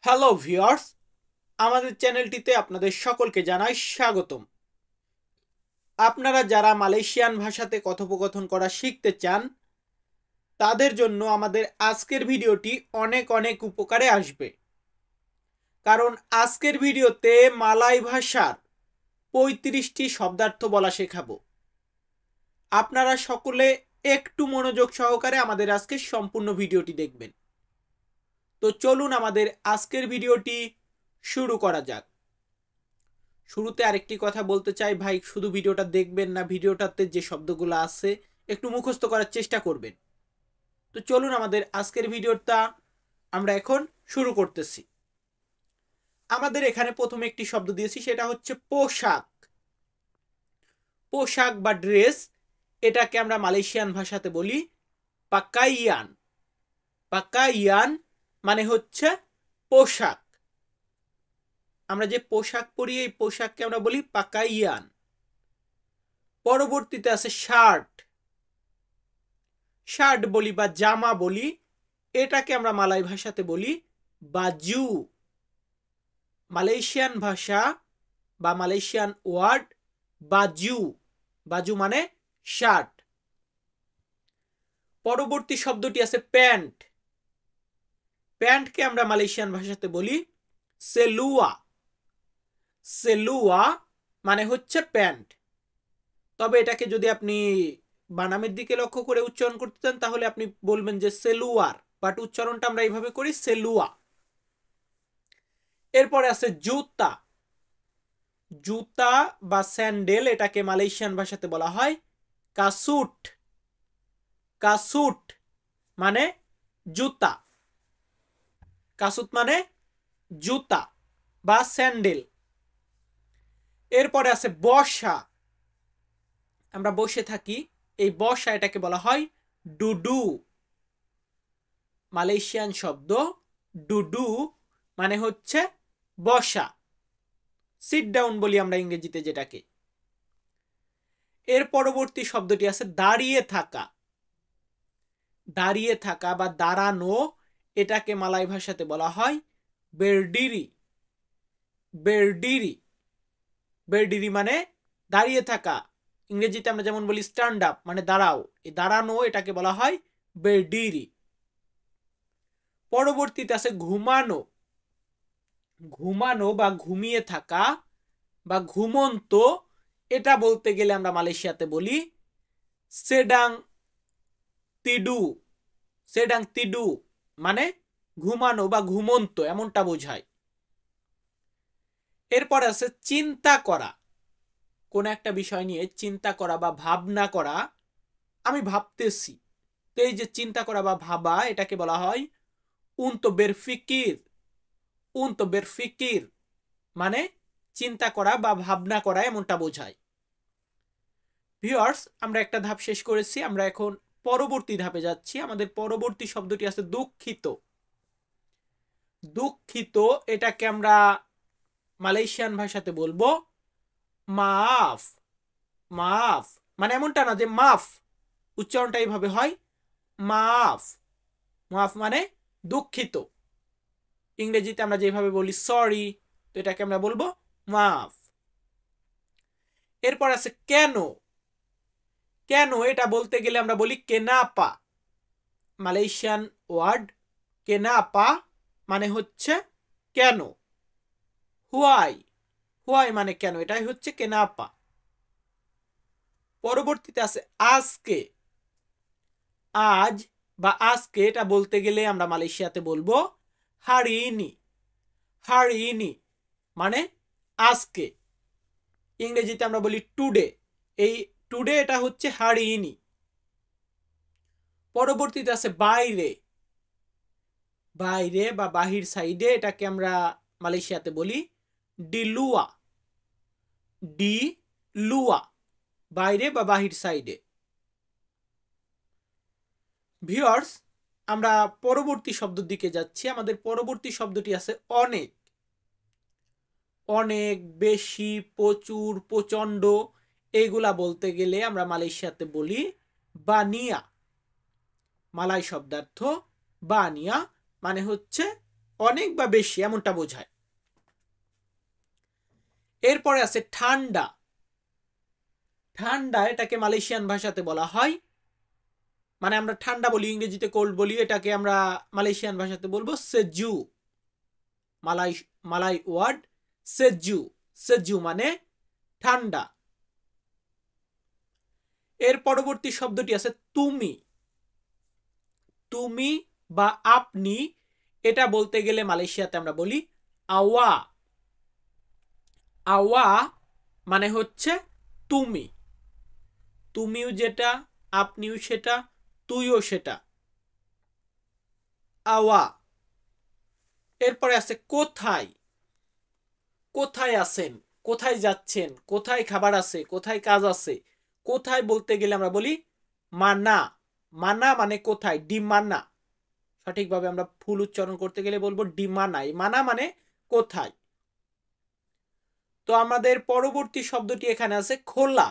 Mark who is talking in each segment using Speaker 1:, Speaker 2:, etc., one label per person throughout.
Speaker 1: Hello viewers, আমাদের চ্যানেলটিতে আপনাদের সকলকে জানাই স্বাগতম। আপনারা যারা মালয়েশিয়ান ভাষাতে কথোপকথন করা শিখতে চান তাদের জন্য আমাদের আজকের ভিডিওটি অনেক অনেক উপকারে আসবে। কারণ আজকের ভিডিওতে মালয় ভাষার ৩৫টি শব্দার্থ বলা শেখাবো। আপনারা সকলে একটু মনোযোগ সহকারে আমাদের আজকের সম্পূর্ণ ভিডিওটি দেখবেন। তো চলুন আমাদের আজকের ভিডিওটি শুরু করা যাক। শুরুতে আরেকটি কথা বলতে চাই ভাই, শুধু ভিডিওটা দেখবেন না, ভিডিওটাতে যে শব্দগুলো আছে একটু মুখস্থ করার চেষ্টা করবেন। তো চলুন আমাদের আজকের ভিডিওটা আমরা এখন শুরু করতেছি। আমাদের এখানে প্রথমে একটি শব্দ দিয়েছি, সেটা হচ্ছে পোশাক। পোশাক বা ড্রেস, এটাকে আমরা মালয়েশিয়ান ভাষাতে বলি পাকাইয়ান। পাকাইয়ান মানে হচ্ছে পোশাক। আমরা যে পোশাক পরি এই পোশাককে আমরা বলি পাকাইয়ান। পরবর্তীতে আছে শার্ট। শার্ট বলি বা জামা বলি, এটাকে আমরা মালয় ভাষাতে বলি বাজু। মালয়েশিয়ান ভাষা বা মালয়েশিয়ান ওয়ার্ড বাজু। বাজু মানে শার্ট। পরবর্তী শব্দটি আছে প্যান্ট। প্যান্টকে আমরা মালয়েশিয়ান ভাষাতে বলি সেলুয়া। সেলুয়া মানে হচ্ছে প্যান্ট। তবে এটাকে যদি আপনি বানামের দিকে লক্ষ্য করে উচ্চারণ করতে চান তাহলে আপনি বলবেন যে সেলুয়ার, বাট উচ্চারণটা আমরা এইভাবে করি সেলুয়া। এরপরে আছে জুতা। জুতা বা স্যান্ডেল, এটাকে মালয়েশিয়ান ভাষাতে বলা হয় কাসুট। কাসুট মানে জুতা। কাসুট মানে জুতা বা স্যান্ডেল। এরপরে আছে বসা। আমরা বসে থাকি, এই বসা এটাকে বলা হয় ডুডু। মালয়েশিয়ান শব্দ ডুডু মানে হচ্ছে বসা, সিট ডাউন বলি আমরা ইংরেজিতে যেটাকে। এর পরবর্তী শব্দটি আছে দাঁড়িয়ে থাকা। দাঁড়িয়ে থাকা বা দাঁড়ানো, এটাকে মালয় ভাষাতে বলা হয় বেরডিরি। বেরডিরি। বেরডিরি মানে দাঁড়িয়ে থাকা। ইংরেজিতে আমরা যেমন বলি স্ট্যান্ড আপ মানে দাঁড়াও, এই দাঁড়ানো এটাকে বলা হয় বেরডিরি। পরবর্তীতে আছে ঘুমানো। ঘুমানো বা ঘুমিয়ে থাকা বা ঘুমন্ত, এটা বলতে গেলে আমরা মালয়েশিয়াতে বলি সেডাং তিডু। সেডাং তিডু মানে ঘুমানো বা ঘুমন্ত এমনটা বোঝায়। এরপর আছে চিন্তা করা। কোন একটা বিষয় নিয়ে চিন্তা করা বা ভাবনা করা, আমি ভাবতেছি। তো এই যে চিন্তা করা বা ভাবা, এটাকে বলা হয় উনতো বেরফিকির। উনতো বেরফিকির মানে চিন্তা করা বা ভাবনা করা এমনটা বোঝায়। ভিউয়ার্স, আমরা একটা ধাপ শেষ করেছি, আমরা এখন পরবর্তী ধাপে যাচ্ছি। আমাদের পরবর্তী শব্দটি আছে দুঃখিত। দুঃখিত এটাকে আমরা মালয়েশিয়ান ভাষাতে বলবো মাফ। মাফ মানে এমনটা না যে মাফ, উচ্চারণটা এইভাবে হয় মাফ। মাফ মানে দুঃখিত। ইংরেজিতে আমরা যেভাবে বলি সরি, তো এটাকে আমরা বলবো মাফ। এরপর আছে কেন। কেন এটা বলতে গেলে আমরা বলি কেনাপা। মালয়েশিয়ান ওয়ার্ড কেনাপা মানে হচ্ছে কেন। হুয়াই। হুয়াই মানে কেন, এটাই হচ্ছে কেনাপা। পরবর্তীতে আছে আজকে। আজ বা আজকে এটা বলতে গেলে আমরা মালয়েশিয়াতে বলবো হারি ইনি। হারি ইনি মানে আজকে। ইংরেজিতে আমরা বলি টুডে, এই টুডে এটা হচ্ছে হারি ইনি। পরবর্তীতে আছে বাইরে। বাইরে বা বাহির সাইডে, এটাকে আমরা মালয়েশিয়াতে বলি ডিলুয়া। ডি লুয়া বাইরে বা বাহির সাইডে। ভিউয়ার্স, আমরা পরবর্তী শব্দের দিকে যাচ্ছি। আমাদের পরবর্তী শব্দটি আছে অনেক। অনেক, বেশি, প্রচুর, প্রচন্ড, এইগুলা বলতে গেলে আমরা মালয়েশিয়াতে বলি বানিয়া। মালয় শব্দার্থ বানিয়া মানে হচ্ছে অনেক বা বেশি এমনটা বোঝায়। এরপরে আছে ঠান্ডা। ঠান্ডা এটাকে মালয়েশিয়ান ভাষাতে বলা হয়, মানে আমরা ঠান্ডা বলি, ইংরেজিতে কোল্ড বলি, এটাকে আমরা মালয়েশিয়ান ভাষাতে বলবো সেজু। মালাই মালাই ওয়ার্ড সেজু। সেজু মানে ঠান্ডা। এর পরবর্তী শব্দটি আছে তুমি। তুমি বা আপনি, এটা বলতে গেলে মালয়েশিয়াতে আমরা বলি আওয়া। আওয়া মানে হচ্ছে তুমি। তুমিও যেটা, আপনিও সেটা, তুইও সেটা, আওয়া। এরপরে আছে কোথায়। কোথায় আছেন, কোথায় যাচ্ছেন, কোথায় খাবার আছে, কোথায় কাজ আছে। কোথায় বলতে গেলে আমরা বলি মানা। মানা মানে কোথায়, ডিমানা। সঠিকভাবে আমরা ফুল উচ্চারণ করতে গেলে বলবো ডিমানা। মানা মানে কোথায়। তো আমাদের পরবর্তী শব্দটি এখানে আছে খোলা।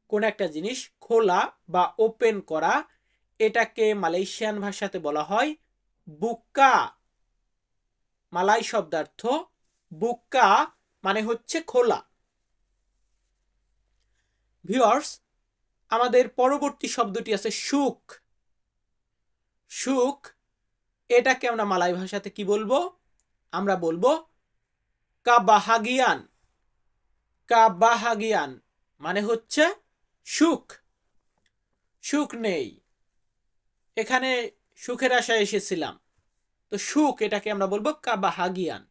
Speaker 1: কোন একটা জিনিস খোলা বা ওপেন করা, এটাকে মালয়েশিয়ান ভাষাতে বলা হয় বুকা। মালাই শব্দার্থ বুকা মানে হচ্ছে খোলা। ভিউয়ার্স, আমাদের পরবর্তী শব্দটি আছে সুখ। সুখ এটাকে আমরা মালাই ভাষাতে কি বলবো? আমরা বলবো কাবাহাগিয়ান। কাবাহাগিয়ান মানে হচ্ছে সুখ। সুখ নেই, এখানে সুখের আশায় এসেছিলাম, তো সুখ এটাকে আমরা বলবো কাবাহাগিয়ান।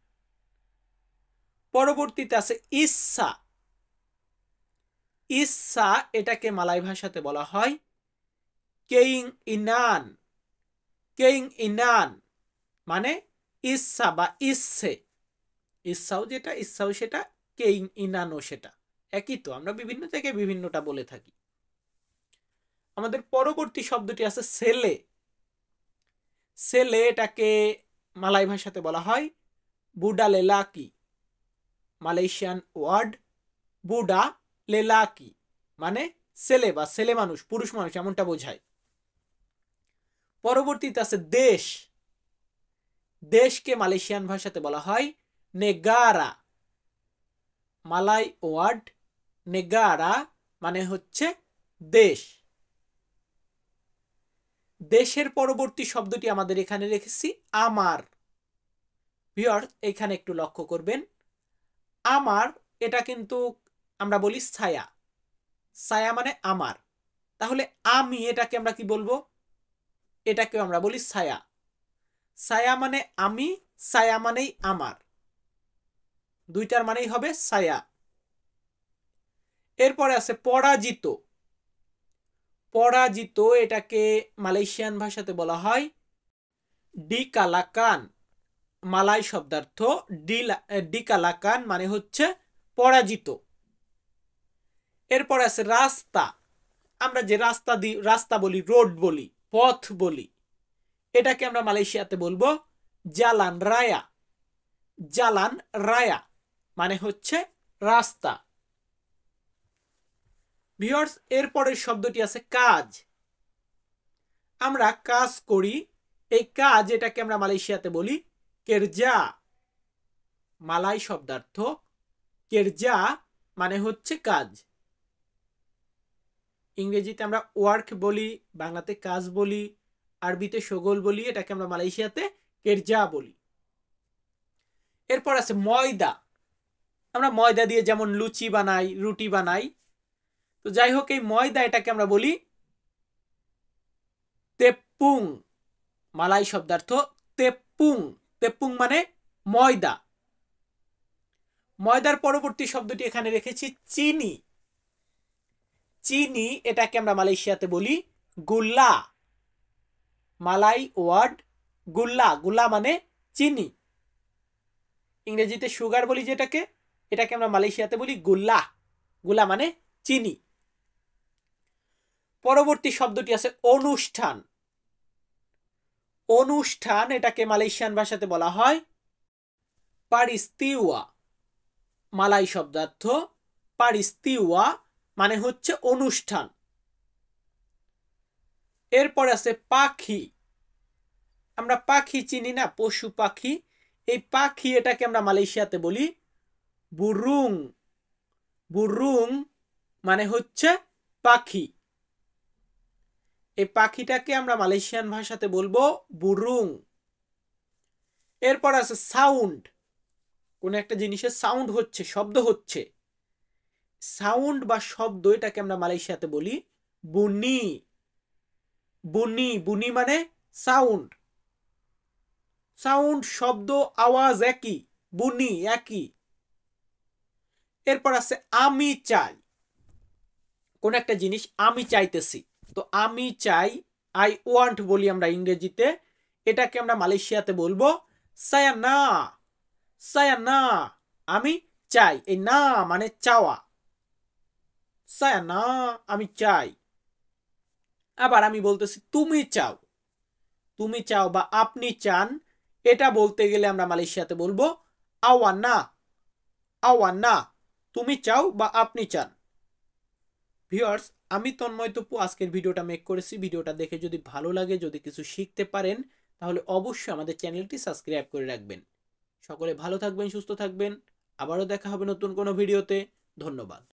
Speaker 1: পরবর্তীতে আছে ইচ্ছা। ইচ্ছা এটাকে মালাই ভাষাতে বলা হয় কেইং ইনান। কেইং ইনান মানে ইচ্ছা বা ইচ্ছে। ইচ্ছাও যেটা, ইচ্ছাও সেটা, কেইং ইনানও সেটা, একই তো। আমরা বিভিন্ন জায়গায় বিভিন্নটা বলে থাকি। আমাদের পরবর্তী শব্দটি আছে ছেলে। ছেলে এটাকে মালাই ভাষাতে বলা হয় বুডা লেলাকি। মালয়েশিয়ান ওয়ার্ড বুডা লেলাকি মানে ছেলে বা ছেলে মানুষ, পুরুষ মানুষ এমনটা বোঝায়। পরবর্তীতে আছে দেশ। দেশকে মালয়েশিয়ান ভাষাতে বলা হয় নেগারা। মালাই ওয়ার্ড নেগারা মানে হচ্ছে দেশ। দেশের পরবর্তী শব্দটি আমাদের এখানে রেখেছি আমার। ভিউয়ার্স, এখানে একটু লক্ষ্য করবেন, আমার এটা কিন্তু আমরা বলি ছায়া। ছায়া মানে আমার। তাহলে আমি এটাকে আমরা কি বলবো? এটাকেও আমরা বলি ছায়া। ছায়া মানে আমি, ছায়া মানেই আমার, দুইটার মানেই হবে ছায়া। এরপরে আছে পরাজিত। পরাজিত এটাকে মালয়েশিয়ান ভাষাতে বলা হয় ডিকালাকান। মালাই শব্দার্থ ডিকালাকান মানে হচ্ছে পরাজিত। এরপর আছে রাস্তা। আমরা যে রাস্তা বলি, রোড বলি, পথ বলি, এটাকে আমরা মালয়েশিয়াতে বলবো জালান রায়া। জালান রায়া মানে হচ্ছে রাস্তা। ভিউয়ার্স, এরপরের শব্দটি আছে কাজ। আমরা কাজ করি, এই কাজ এটাকে আমরা মালয়েশিয়াতে বলি কেরজা। মালাই শব্দার্থ কেরজা মানে হচ্ছে কাজ। ইংরেজিতে আমরা ওয়ার্ক বলি, বাংলাতে কাজ বলি, আরবিতে শগল বলি, এটাকে আমরা মালয়েশিয়াতে কেরজা বলি। এরপর আছে ময়দা। আমরা ময়দা দিয়ে যেমন লুচি বানাই, রুটি বানাই, তো যাই হোক এই ময়দা এটাকে আমরা বলি তেপুং। মালাই শব্দার্থ তেপুং। তেপুং মানে ময়দা। ময়দার পরবর্তী শব্দটি এখানে রেখেছি চিনি। চিনি এটাকে আমরা মালয়েশিয়াতে বলি গুল্লা। মালাই ওয়ার্ড গুল্লা। গুল্লা মানে চিনি। ইংরেজিতে সুগার বলি যেটাকে, এটাকে আমরা মালয়েশিয়াতে বলি গুল্লা। গুল্লা মানে চিনি। পরবর্তী শব্দটি আছে অনুষ্ঠান। অনুষ্ঠান এটাকে মালয়েশিয়ান ভাষাতে বলা হয় পারিস্তিওয়া। মালাই শব্দার্থ পারিস্তিওয়া মানে হচ্ছে অনুষ্ঠান। এরপর আছে পাখি। আমরা পাখি চিনি না, পশু পাখি, এই পাখি এটাকে আমরা মালয়েশিয়াতে বলি বুরুং। বুরুং মানে হচ্ছে পাখি। এই পাখিটাকে আমরা মালয়েশিয়ান ভাষাতে বলবো বুরুং। এরপর আছে সাউন্ড। কোন একটা জিনিসের সাউন্ড হচ্ছে, শব্দ হচ্ছে, সাউন্ড বা শব্দ, এটাকে আমরা মালয়েশিয়াতে বলি বুনি। বুনি, বুনি মানে সাউন্ড। সাউন্ড, শব্দ, আওয়াজ একই, বুনি একই। এরপর আছে আমি চাই। কোন একটা জিনিস আমি চাইতেছি, তো আমি চাই, আই ওয়ান্ট বলি আমরা ইংরেজিতে, এটাকে আমরা মালয়েশিয়াতে বলবো সায়া না। সায়া না, আমি চাই, এই না মানে চাওয়া, সায়া না আমি চাই। আবার আমি বলতেছি তুমি চাও, তুমি চাও বা আপনি চান, এটা বলতে গেলে আমরা মালয়েশিয়াতে বলবো আওয়ান না। আওয়ান না, তুমি চাও বা আপনি চান। ভিউয়ার্স, আমি তন্ময় তপু আজকের ভিডিওটা মেক করেছি। ভিডিওটা দেখে যদি ভালো লাগে, যদি কিছু শিখতে পারেন, তাহলে অবশ্যই আমাদের চ্যানেলটি সাবস্ক্রাইব করে রাখবেন। সকলে ভালো থাকবেন, সুস্থ থাকবেন। আবারও দেখা হবে নতুন কোনো ভিডিওতে। ধন্যবাদ।